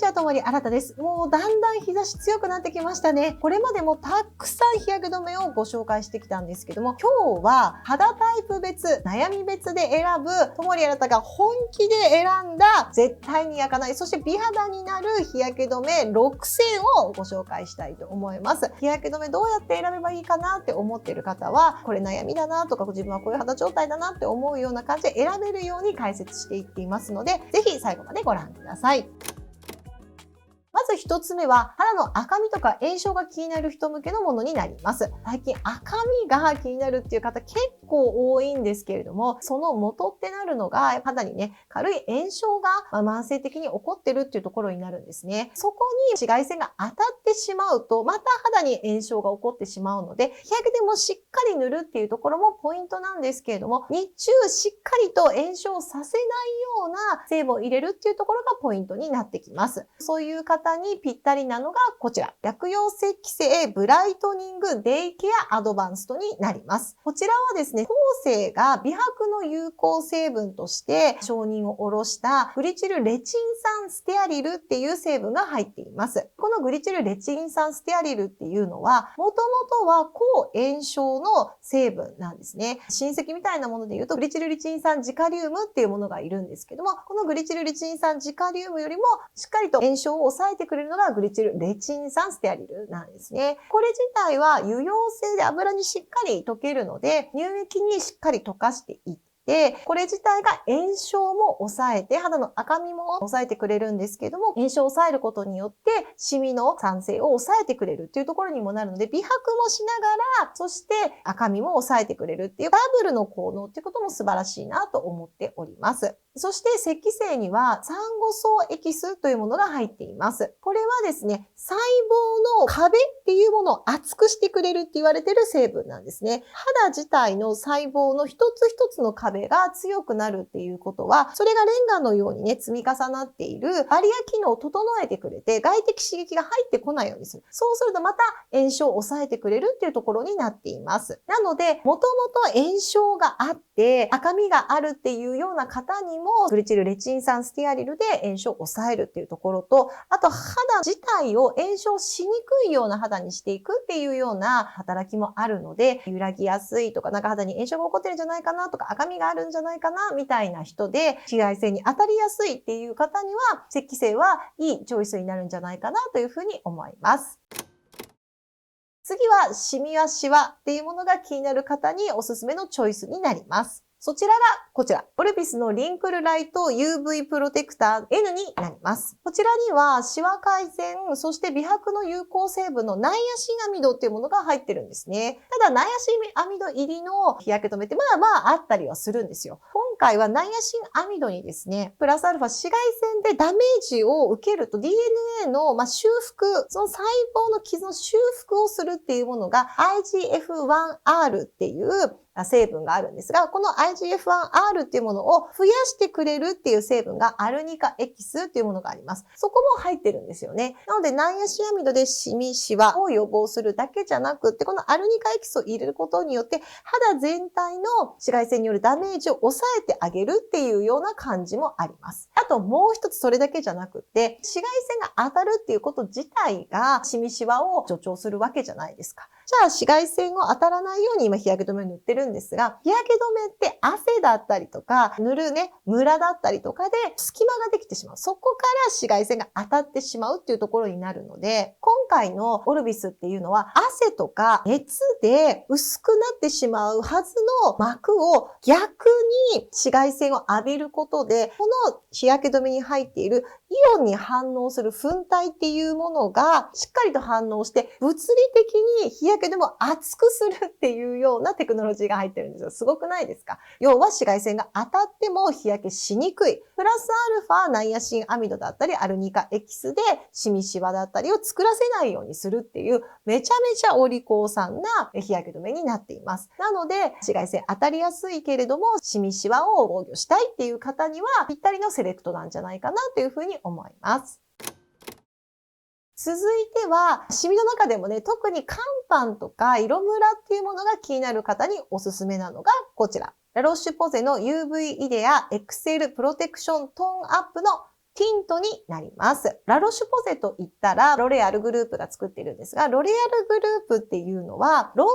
ちは、ともりあらたです。もうだんだん日差し強くなってきましたね。これまでもたくさん日焼け止めをご紹介してきたんですけども、今日は肌タイプ別、悩み別で選ぶ、ともりあらたが本気で選んだ絶対に焼かない、そして美肌になる日焼け止め6選をご紹介したいと思います。日焼け止めどうやって選べばいいかなって思っている方は、これ悩みだなとか、自分はこういう肌状態だなって思うような感じで選べるように解説していっていますので、ぜひ最後までご覧ください。まず一つ目は、肌の赤みとか炎症が気になる人向けのものになります。最近赤みが気になるっていう方結構多いんですけれども、その元ってなるのが肌にね、軽い炎症が慢性的に起こってるっていうところになるんですね。そこに紫外線が当たってしまうと、また肌に炎症が起こってしまうので、日焼け止めをしっかり塗るっていうところもポイントなんですけれども、日中しっかりと炎症させないような成分を入れるっていうところがポイントになってきます。そういう方にぴったりなのがこちら。薬用石精ブライトニングデイケアアドバンストになります。こちらはですね、コーセーが美白の有効成分として承認を下ろしたグリチルレチン酸ステアリルっていう成分が入っています。このグリチルレチン酸ステアリルっていうのは、もともとは抗炎症の成分なんですね。親戚みたいなもので言うと、グリチルレチン酸ジカリウムっていうものがいるんですけども、このグリチルレチン酸ジカリウムよりもしっかりと炎症を抑えてくれるのがグリチルレチン酸ステアリルなんですね。これ自体は油溶性で油にしっかり溶けるので、乳液にしっかり溶かしていって、これ自体が炎症も抑えて、肌の赤みも抑えてくれるんですけども、炎症を抑えることによって、シミの産生を抑えてくれるっていうところにもなるので、美白もしながら、そして赤みも抑えてくれるっていうダブルの効能っていうことも素晴らしいなと思っております。そして石精にはサンゴソウエキスというものが入っています。これはですね、細胞の壁っていうものを厚くしてくれるって言われている成分なんですね。肌自体の細胞の一つ一つの壁が強くなるっていうことは、それがレンガのようにね、積み重なっているバリア機能を整えてくれて、外的刺激が入ってこないようにする。そうするとまた炎症を抑えてくれるっていうところになっています。なので、もともと炎症があって、赤みがあるっていうような方にも、グリチルレチン酸ステアリルで炎症を抑えるっていうところと、あと肌自体を炎症しにくいような肌にしていくっていうような働きもあるので、揺らぎやすいとか、なんか肌に炎症が起こってるんじゃないかなとか、赤みがあるんじゃないかなみたいな人で、紫外線に当たりやすいっていう方には、石精はいいチョイスになるんじゃないかなというふうに思います。次は、シミやシワっていうものが気になる方におすすめのチョイスになります。そちらがこちら。オルビスのリンクルライト UV プロテクター N になります。こちらにはシワ改善、そして美白の有効成分のナイアシンアミドっていうものが入ってるんですね。ただナイアシンアミド入りの日焼け止めってまああったりはするんですよ。今回はナイアシンアミドにですね、プラスアルファ紫外線でダメージを受けると DNA の修復、その細胞の傷の修復をするっていうものが IGF-1R っていう成分があるんですが、この IGF-1R っていうものを増やしてくれるっていう成分がアルニカエキスっていうものがあります。そこも入ってるんですよね。なので、ナイアシンアミドでシミ、シワを予防するだけじゃなくって、このアルニカエキスを入れることによって、肌全体の紫外線によるダメージを抑えてあげるっていうような感じもあります。あともう一つそれだけじゃなくって、紫外線が当たるっていうこと自体がシミ、シワを助長するわけじゃないですか。じゃあ紫外線を当たらないように今日焼け止めを塗ってるんですが、日焼け止めって汗だったりとか、塗るね、ムラだったりとかで隙間ができてしまう。そこから紫外線が当たってしまうっていうところになるので、今回のオルビスっていうのは汗とか熱で薄くなってしまうはずの膜を逆に紫外線を浴びることで、この日焼け止めに入っているイオンに反応する粉体っていうものがしっかりと反応して、物理的に日焼け止めを熱くするっていうようなテクノロジーが入ってるんですよ。すごくないですか？要は紫外線が当たっても日焼けしにくい。プラスアルファナイアシンアミドだったりアルニカエキスでシミシワだったりを作らせないようにするっていうめちゃめちゃお利口さんな日焼け止めになっています。なので紫外線当たりやすいけれどもシミシワを防御したいっていう方にはぴったりのセレクトなんじゃないかなというふうに思います。続いては、シミの中でもね、特に乾パンとか色ムラっていうものが気になる方におすすめなのがこちら。ラロッシュポゼの UV イデア XL プロテクショントーンアップのティントになります。ラロシュポゼといったらロレアルグループが作っているんですが、ロレアルグループっていうのはロン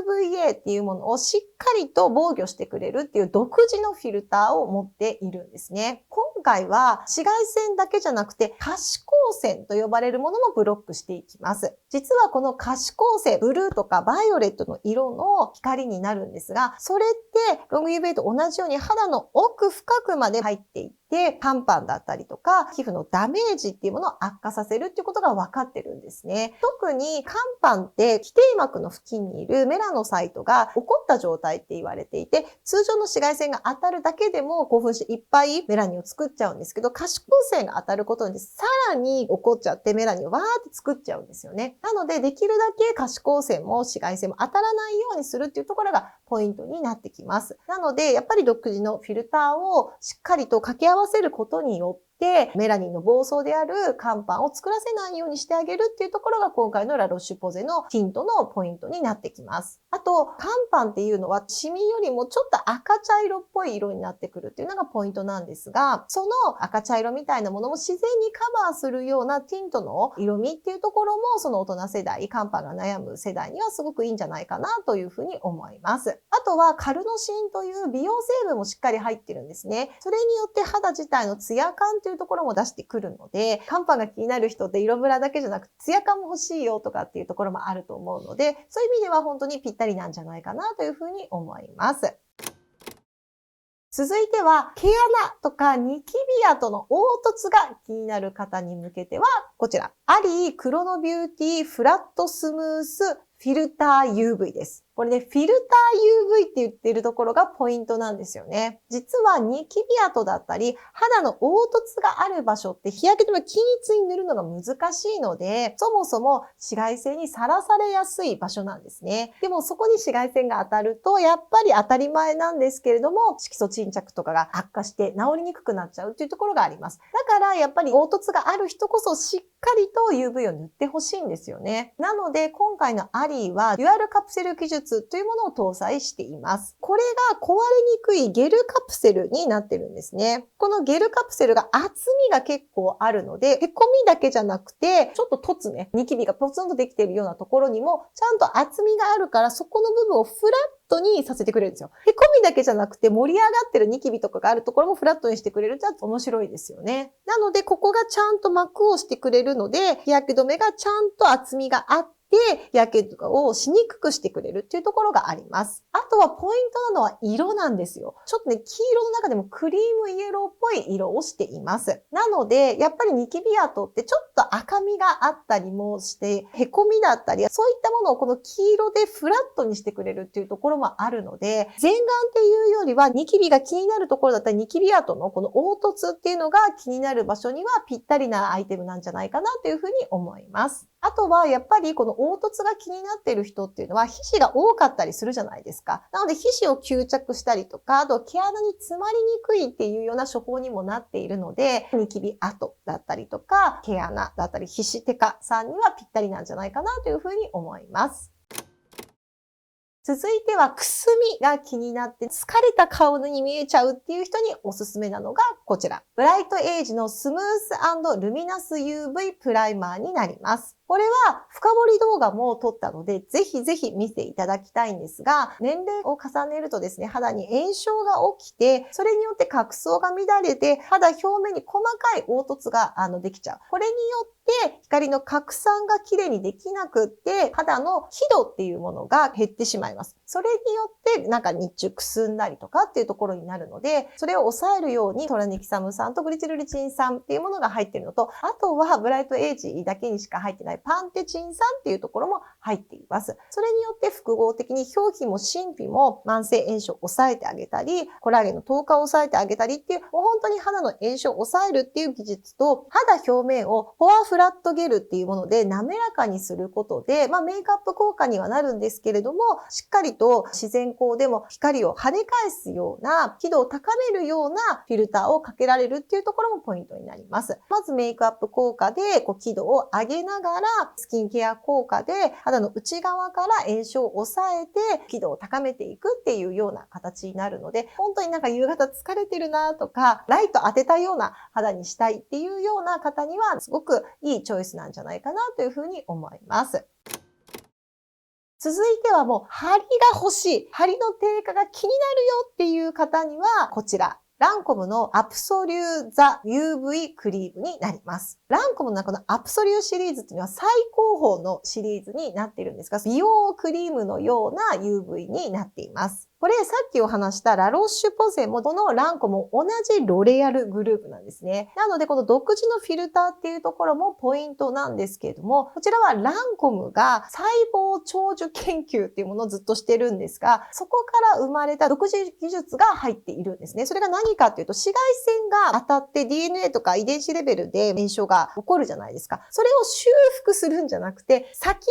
グ UVA っていうものをしっかりと防御してくれるっていう独自のフィルターを持っているんですね。今回は紫外線だけじゃなくて可視光線と呼ばれるものもブロックしていきます。実はこの可視光線、ブルーとかバイオレットの色の光になるんですが、それってロング UVA と同じように肌の奥深くまで入っていって、肝斑だったりとか、皮膚のダメージっていうものを悪化させるっていうことが分かってるんですね。特に肝斑って基底膜の付近にいるメラノサイトが起こった状態って言われていて、通常の紫外線が当たるだけでも興奮していっぱいメラニンを作っちゃうんですけど、可視光線が当たることでさらに起こっちゃってメラニンをわーって作っちゃうんですよね。なのでできるだけ可視光線も紫外線も当たらないようにするっていうところがポイントになってきます。なのでやっぱり独自のフィルターをしっかりと掛け合わせることによってメラニンの暴走である肝斑を作らせないようにしてあげるっていうところが今回のラロッシュポゼのティントのポイントになってきます。あと、肝斑っていうのはシミよりもちょっと赤茶色っぽい色になってくるっていうのがポイントなんですが、その赤茶色みたいなものも自然にカバーするようなティントの色味っていうところもその大人世代、肝斑が悩む世代にはすごくいいんじゃないかなというふうに思います。あとはカルノシンという美容成分もしっかり入ってるんですね。それによって肌自体のツヤ感というところも出してくるので、肝斑が気になる人って色ムラだけじゃなくツヤ感も欲しいよとかっていうところもあると思うので、そういう意味では本当にぴったりなんじゃないかなというふうに思います。続いては、毛穴とかニキビ跡の凹凸が気になる方に向けては、こちら。アリークロノビューティーフラットスムースフィルター UV です。これね、フィルター UV って言ってるところがポイントなんですよね。実はニキビ跡だったり、肌の凹凸がある場所って日焼け止め均一に塗るのが難しいので、そもそも紫外線にさらされやすい場所なんですね。でもそこに紫外線が当たると、やっぱり当たり前なんですけれども、色素沈着とかが悪化して治りにくくなっちゃうっていうところがあります。だからやっぱり凹凸がある人こそしっかりと UV を塗ってほしいんですよね。なので今回のアリーはデュアルカプセル技術というものを搭載しています。これが壊れにくいゲルカプセルになってるんですね。このゲルカプセルが厚みが結構あるので、へこみだけじゃなくて、ちょっと凸ね、ニキビがポツンとできているようなところにも、ちゃんと厚みがあるから、そこの部分をフラットにさせてくれるんですよ。へこみだけじゃなくて、盛り上がってるニキビとかがあるところもフラットにしてくれると面白いですよね。なので、ここがちゃんと膜をしてくれるので、日焼け止めがちゃんと厚みがあって、日焼けをしにくくしてくれるっていうところがあります。あとはポイントなのは色なんですよ。ちょっとね、黄色の中でもクリームイエローっぽい色をしています。なので、やっぱりニキビ跡ってちょっと赤みがあったりもして、へこみだったり、そういったものをこの黄色でフラットにしてくれるっていうところもあるので、全顔っていうよりはニキビが気になるところだったり、ニキビ跡のこの凹凸っていうのが気になる場所にはぴったりなアイテムなんじゃないかなというふうに思います。あとはやっぱりこの凹凸が気になっている人っていうのは皮脂が多かったりするじゃないですか。なので皮脂を吸着したりとか、あと毛穴に詰まりにくいっていうような処方にもなっているので、ニキビ跡だったりとか、毛穴だったり皮脂テカさんにはぴったりなんじゃないかなというふうに思います。続いてはくすみが気になって疲れた顔に見えちゃうっていう人におすすめなのがこちら。ブライトエイジのスムース&ルミナス UV プライマーになります。これは深掘り動画も撮ったので、ぜひぜひ見ていただきたいんですが、年齢を重ねるとですね、肌に炎症が起きて、それによって角層が乱れて、肌表面に細かい凹凸ができちゃう。これによって光の拡散がきれいにできなくって、肌の輝度っていうものが減ってしまいます。それによってなんか日中くすんだりとかっていうところになるので、それを抑えるようにトラネキサム酸とグリチルリチン酸っていうものが入っているのと、あとはブライトエイジだけにしか入ってないパンテチン酸っていうところも入っています。それによって複合的に表皮も真皮も慢性炎症を抑えてあげたり、コラーゲンの透過を抑えてあげたりっていう、もう本当に肌の炎症を抑えるっていう技術と、肌表面をフォアフララットゲルっていうもので滑らかにすることで、メイクアップ効果にはなるんですけれども、しっかりと自然光でも光を跳ね返すような、輝度を高めるようなフィルターをかけられるっていうところもポイントになります。まずメイクアップ効果で輝度を上げながら、スキンケア効果で肌の内側から炎症を抑えて輝度を高めていくっていうような形になるので、本当に夕方疲れてるなとか、ライト当てたような肌にしたいっていうような方にはすごくいいチョイスなんじゃないかなというふうに思います。続いてはもう張りが欲しい、張りの低下が気になるよっていう方にはこちら。ランコムのアプソリューザ UV クリームになります。ランコムの中のアプソリューシリーズっていうのは最高峰のシリーズになっているんですが、美容クリームのような UV になっています。これさっきお話したラロッシュポゼもこのランコムも同じロレアルグループなんですね。なのでこの独自のフィルターっていうところもポイントなんですけれども、こちらはランコムが細胞長寿研究っていうものをずっとしてるんですが、そこから生まれた独自技術が入っているんですね。それが何かっていうと、紫外線が当たって DNA とか遺伝子レベルで炎症が起こるじゃないですか。それを修復するんじゃなくて、先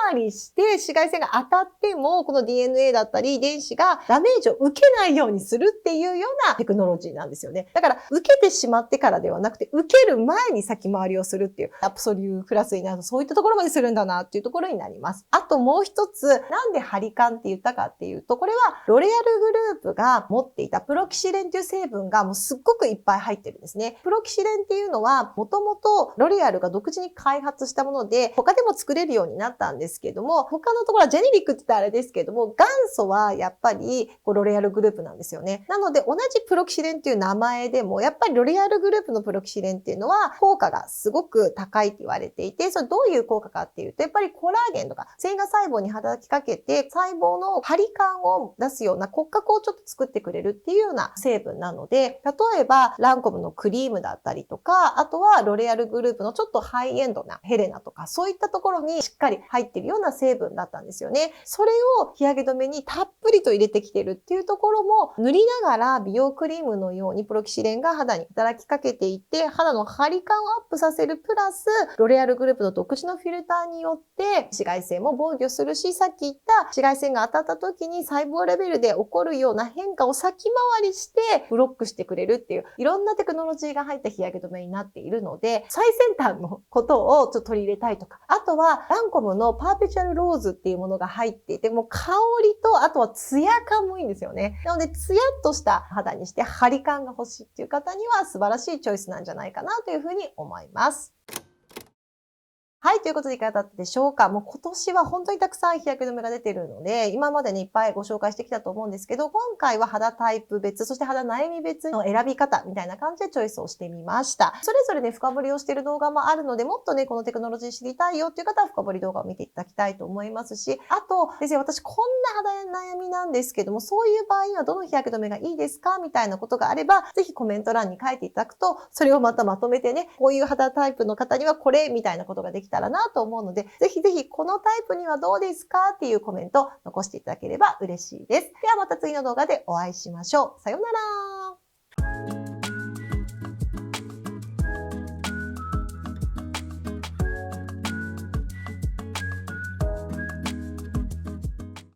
回りして紫外線が当たっても、この DNA だったり遺伝子がダメージを受けないようにするっていうようなテクノロジーなんですよね。だから、受けてしまってからではなくて、受ける前に先回りをするっていう、アプソリュークラスになるとそういったところまでするんだなっていうところになります。あともう一つ、なんでハリカンって言ったかっていうと、これはロレアルグループが持っていたプロキシレンっていう成分がもうすっごくいっぱい入ってるんですね。プロキシレンっていうのは、もともとロレアルが独自に開発したもので、他でも作れるようになったんですけども、他のところはジェネリックって言ったらあれですけども、元祖はやっぱりロレアルグループなんですよね。なので同じプロキシレンっていう名前でも、やっぱりロレアルグループのプロキシレンっていうのは効果がすごく高いって言われていて、それどういう効果かっていうと、やっぱりコラーゲンとか繊維細胞に働きかけて、細胞の張り感を出すような骨格をちょっと作ってくれるっていうような成分なので、例えばランコムのクリームだったりとか、あとはロレアルグループのちょっとハイエンドなヘレナとか、そういったところにしっかり入ってるような成分だったんですよね。それを日焼け止めにたっぷりと入れてきてるっていうところも、塗りながら美容クリームのようにプロキシレンが肌に働きかけていて、肌の張り感をアップさせるプラス、ロレアルグループの独自のフィルターによって紫外線も防御するし、さっき言った紫外線が当たった時に細胞レベルで起こるような変化を先回りしてブロックしてくれるっていう、いろんなテクノロジーが入った日焼け止めになっているので、最先端のことをちょっと取り入れたいとか、あとはランコムのパーペチュアルローズっていうものが入っていて、もう香りと、あとはツヤ感もいいんですよね。なので、ツヤっとした肌にして張り感が欲しいっていう方には素晴らしいチョイスなんじゃないかなというふうに思います。はい、ということでいかがだったでしょうか。もう今年は本当にたくさん日焼け止めが出ているので、今までにいっぱいご紹介してきたと思うんですけど、今回は肌タイプ別、そして肌悩み別の選び方みたいな感じでチョイスをしてみました。それぞれね、深掘りをしている動画もあるので、もっとね、このテクノロジー知りたいよっていう方は深掘り動画を見ていただきたいと思いますし、あと、先生、私こんな肌悩みなんですけども、そういう場合にはどの日焼け止めがいいですかみたいなことがあれば、ぜひコメント欄に書いていただくと、それをまたまとめてね、こういう肌タイプの方にはこれみたいなことができたらなと思うので、ぜひぜひこのタイプにはどうですかっていうコメントを残していただければ嬉しいです。ではまた次の動画でお会いしましょう。さようなら。